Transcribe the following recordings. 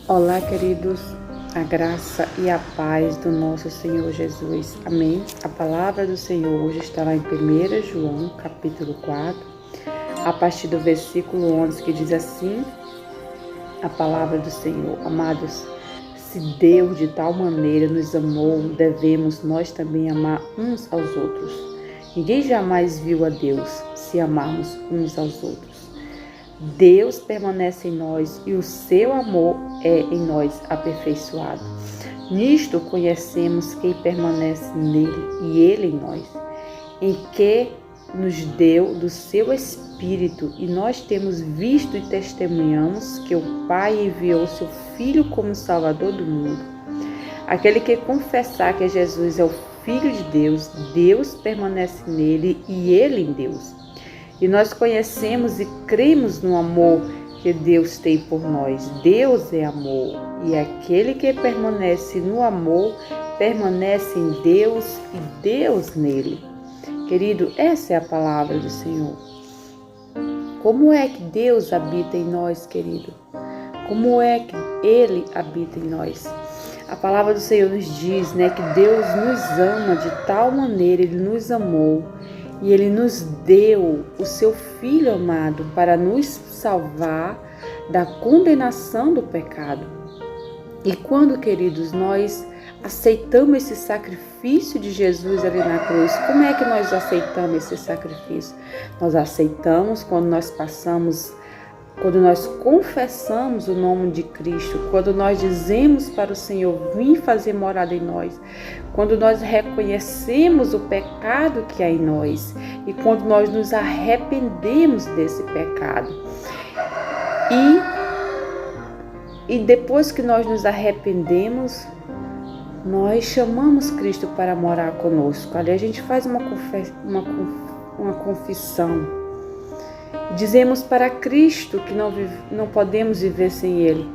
Olá, queridos, a graça e a paz do nosso Senhor Jesus. Amém? A palavra do Senhor hoje está lá em 1 João, capítulo 4, a partir do versículo 11, que diz assim, a palavra do Senhor. Amados, se Deus de tal maneira nos amou, devemos nós também amar uns aos outros. Ninguém jamais viu a Deus se amarmos uns aos outros. Deus permanece em nós e o seu amor é em nós aperfeiçoado. Nisto conhecemos quem permanece nele e ele em nós, em que nos deu do seu Espírito, e nós temos visto e testemunhamos que o Pai enviou seu Filho como Salvador do mundo. Aquele que confessar que Jesus é o Filho de Deus, Deus permanece nele e ele em Deus. E nós conhecemos e cremos no amor que Deus tem por nós. Deus é amor, e aquele que permanece no amor, permanece em Deus e Deus nele. Querido, essa é a palavra do Senhor. Como é que Deus habita em nós, querido? Como é que Ele habita em nós? A palavra do Senhor nos diz, que Deus nos ama de tal maneira, Ele nos amou, e Ele nos deu o seu Filho amado para nos salvar da condenação do pecado. E quando, queridos, nós aceitamos esse sacrifício de Jesus ali na cruz, como é que nós aceitamos esse sacrifício? Nós aceitamos quando nós confessamos o nome de Cristo, quando nós dizemos para o Senhor, vim fazer morada em nós, quando nós reconhecemos o pecado que há em nós e quando nós nos arrependemos desse pecado. E depois que nós nos arrependemos, nós chamamos Cristo para morar conosco. Ali a gente faz uma confissão. Dizemos para Cristo que não podemos viver sem Ele.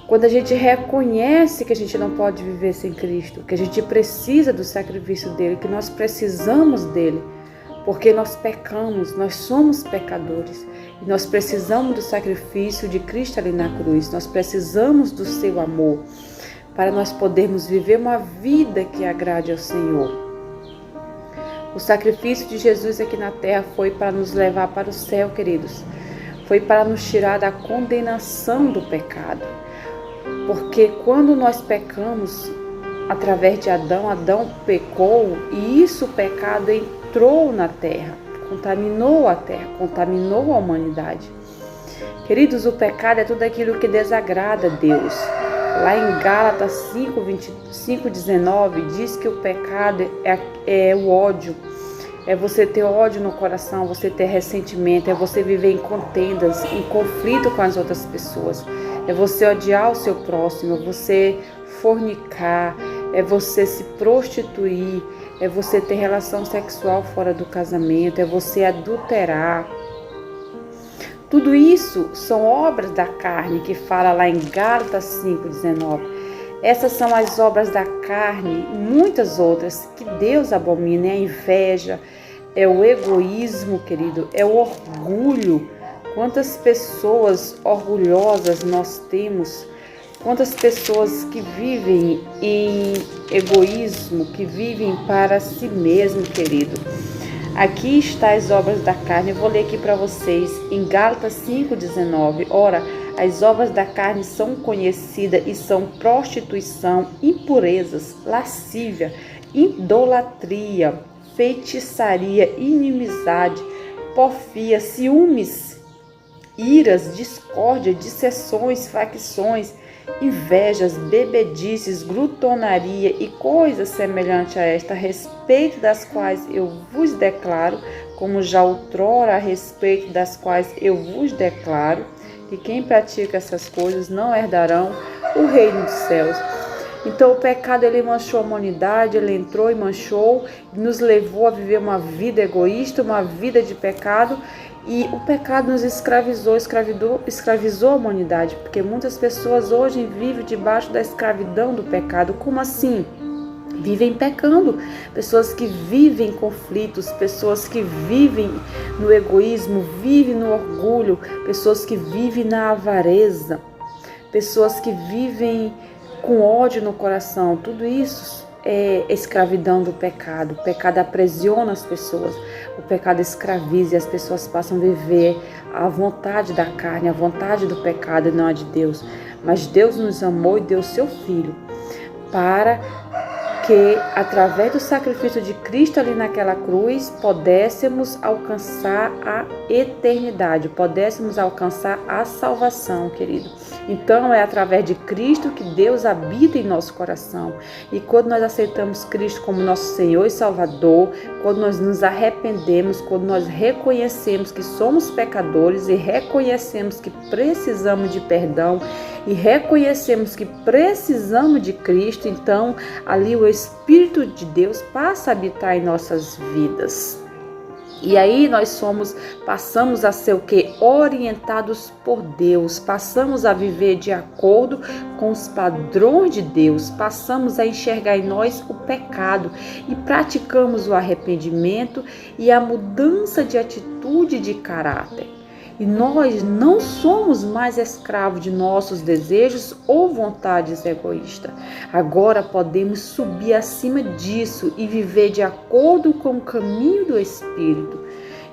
Quando a gente reconhece que a gente não pode viver sem Cristo, que a gente precisa do sacrifício dEle, que nós precisamos dEle, porque nós pecamos, nós somos pecadores, e nós precisamos do sacrifício de Cristo ali na cruz, nós precisamos do seu amor, para nós podermos viver uma vida que agrade ao Senhor. O sacrifício de Jesus aqui na terra foi para nos levar para o céu, queridos. Foi para nos tirar da condenação do pecado. Porque quando nós pecamos, através de Adão pecou, e o pecado entrou na terra, contaminou a terra, contaminou a humanidade. Queridos, o pecado é tudo aquilo que desagrada a Deus. Lá em Gálatas 5:19 diz que o pecado é o ódio. É você ter ódio no coração, você ter ressentimento, é você viver em contendas, em conflito com as outras pessoas. É você odiar o seu próximo, é você fornicar, é você se prostituir, é você ter relação sexual fora do casamento, é você adulterar. Tudo isso são obras da carne, que fala lá em Gálatas 5:19. Essas são as obras da carne e muitas outras que Deus abomina. É a inveja, é o egoísmo, querido, é o orgulho. Quantas pessoas orgulhosas nós temos, quantas pessoas que vivem em egoísmo, que vivem para si mesmo, querido. Aqui está as obras da carne, eu vou ler aqui para vocês, em Gálatas 5:19. Ora, as obras da carne são conhecidas e são prostituição, impurezas, lascívia, idolatria, feitiçaria, inimizade, porfia, ciúmes, iras, discórdia, dissensões, facções, invejas, bebedices, glutonaria e coisas semelhantes a esta, a respeito das quais eu vos declaro, como já outrora a respeito das quais eu vos declaro, que quem pratica essas coisas não herdarão o reino dos céus. Então o pecado ele manchou a humanidade, ele entrou e manchou, nos levou a viver uma vida egoísta, uma vida de pecado. E o pecado nos escravizou a humanidade, porque muitas pessoas hoje vivem debaixo da escravidão do pecado. Como assim? Vivem pecando, pessoas que vivem em conflitos, pessoas que vivem no egoísmo, vivem no orgulho, pessoas que vivem na avareza. pessoas que vivem com ódio no coração. Tudo isso é escravidão do pecado. O pecado aprisiona as pessoas, o pecado escraviza e as pessoas passam a viver a vontade da carne, a vontade do pecado e não a de Deus. Mas Deus nos amou e deu seu Filho para que, através do sacrifício de Cristo ali naquela cruz, pudéssemos alcançar a eternidade, pudéssemos alcançar a salvação, querido. Então, é através de Cristo que Deus habita em nosso coração. E quando nós aceitamos Cristo como nosso Senhor e Salvador, quando nós nos arrependemos, quando nós reconhecemos que somos pecadores e reconhecemos que precisamos de perdão, e reconhecemos que precisamos de Cristo, então ali o Espírito de Deus passa a habitar em nossas vidas. E aí nós passamos a ser o quê? Orientados por Deus, passamos a viver de acordo com os padrões de Deus, passamos a enxergar em nós o pecado e praticamos o arrependimento e a mudança de atitude de caráter. E nós não somos mais escravos de nossos desejos ou vontades egoístas. Agora podemos subir acima disso e viver de acordo com o caminho do Espírito.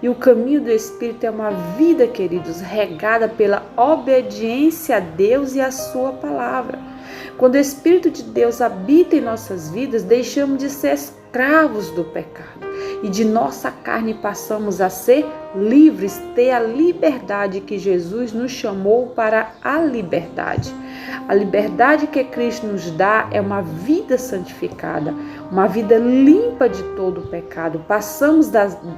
E o caminho do Espírito é uma vida, queridos, regada pela obediência a Deus e a sua palavra. Quando o Espírito de Deus habita em nossas vidas, deixamos de ser escravos do pecado. E de nossa carne passamos a ser livres, ter a liberdade que Jesus nos chamou para a liberdade. A liberdade que Cristo nos dá é uma vida santificada, uma vida limpa de todo o pecado. Passamos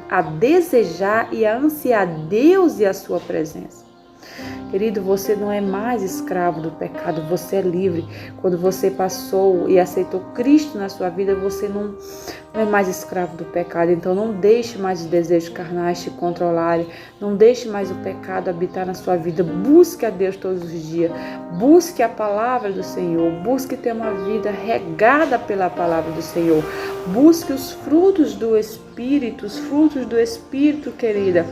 a desejar e a ansiar Deus e a sua presença. Querido, você não é mais escravo do pecado, você é livre. Quando você passou e aceitou Cristo na sua vida, você não é mais escravo do pecado. Então não deixe mais os desejos carnais te controlarem, não deixe mais o pecado habitar na sua vida. Busque a Deus todos os dias, busque a palavra do Senhor, busque ter uma vida regada pela palavra do Senhor. Busque os frutos do Espírito, querida.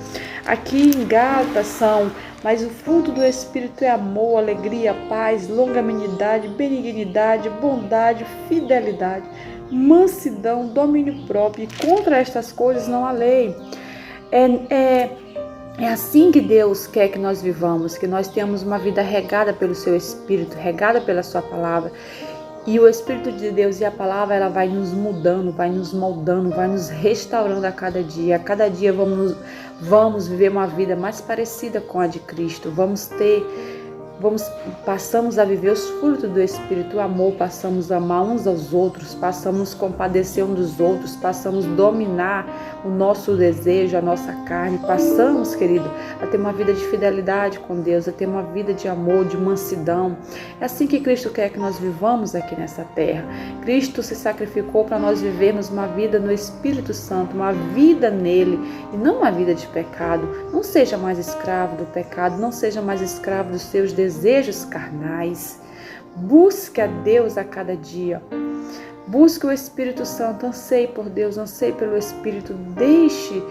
Aqui em Gálatas mas o fruto do Espírito é amor, alegria, paz, longanimidade, benignidade, bondade, fidelidade, mansidão, domínio próprio. E contra estas coisas não há lei. É assim que Deus quer que nós vivamos, que nós tenhamos uma vida regada pelo seu Espírito, regada pela sua palavra. E o Espírito de Deus e a palavra, ela vai nos mudando, vai nos moldando, vai nos restaurando a cada dia. A cada dia vamos viver uma vida mais parecida com a de Cristo. Passamos a viver os frutos do Espírito, o amor, passamos a amar uns aos outros, passamos a compadecer uns dos outros, passamos a dominar o nosso desejo, a nossa carne, passamos, querido, a ter uma vida de fidelidade com Deus, a ter uma vida de amor, de mansidão. É assim que Cristo quer que nós vivamos aqui nessa terra. Cristo se sacrificou para nós vivermos uma vida no Espírito Santo, uma vida nele e não uma vida de pecado. Não seja mais escravo do pecado, não seja mais escravo dos seus desejos carnais. Busque a Deus a cada dia. Busque o Espírito Santo, anseie por Deus, anseie pelo Espírito. Deixe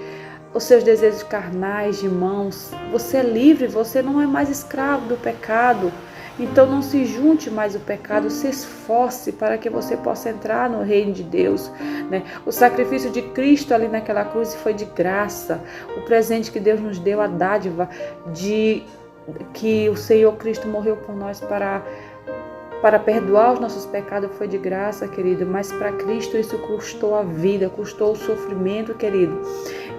os seus desejos carnais de mãos. Você é livre, você não é mais escravo do pecado. Então não se junte mais ao pecado, se esforce para que você possa entrar no reino de Deus, né? O sacrifício de Cristo ali naquela cruz foi de graça. O presente que Deus nos deu, a dádiva de que o Senhor Cristo morreu por nós para perdoar os nossos pecados foi de graça, querido. Mas para Cristo isso custou a vida, custou o sofrimento, querido.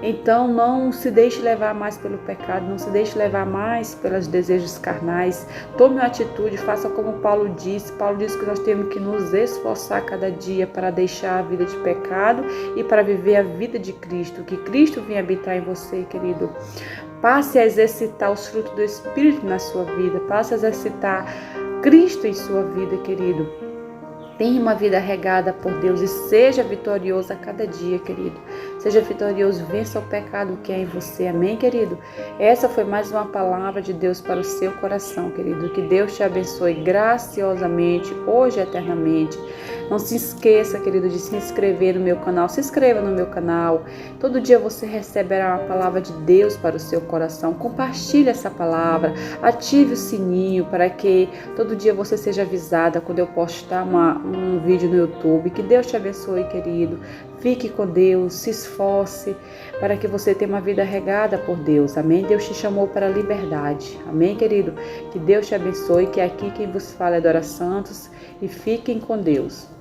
Então não se deixe levar mais pelo pecado, não se deixe levar mais pelos desejos carnais. Tome uma atitude, faça como Paulo disse. Paulo disse que nós temos que nos esforçar cada dia para deixar a vida de pecado e para viver a vida de Cristo. Que Cristo venha habitar em você, querido. Passe a exercitar os frutos do Espírito na sua vida. Passe a exercitar Cristo em sua vida, querido. Tenha uma vida regada por Deus e seja vitorioso a cada dia, querido. Seja vitorioso, vença o pecado que é em você. Amém, querido? Essa foi mais uma palavra de Deus para o seu coração, querido. Que Deus te abençoe graciosamente, hoje e eternamente. Não se esqueça, querido, de se inscrever no meu canal. Se inscreva no meu canal. Todo dia você receberá uma palavra de Deus para o seu coração. Compartilhe essa palavra. Ative o sininho para que todo dia você seja avisada quando eu postar um vídeo no YouTube. Que Deus te abençoe, querido. Fique com Deus, se esforce para que você tenha uma vida regada por Deus. Amém? Deus te chamou para a liberdade. Amém, querido? Que Deus te abençoe, que aqui quem vos fala é Dora Santos, e fiquem com Deus.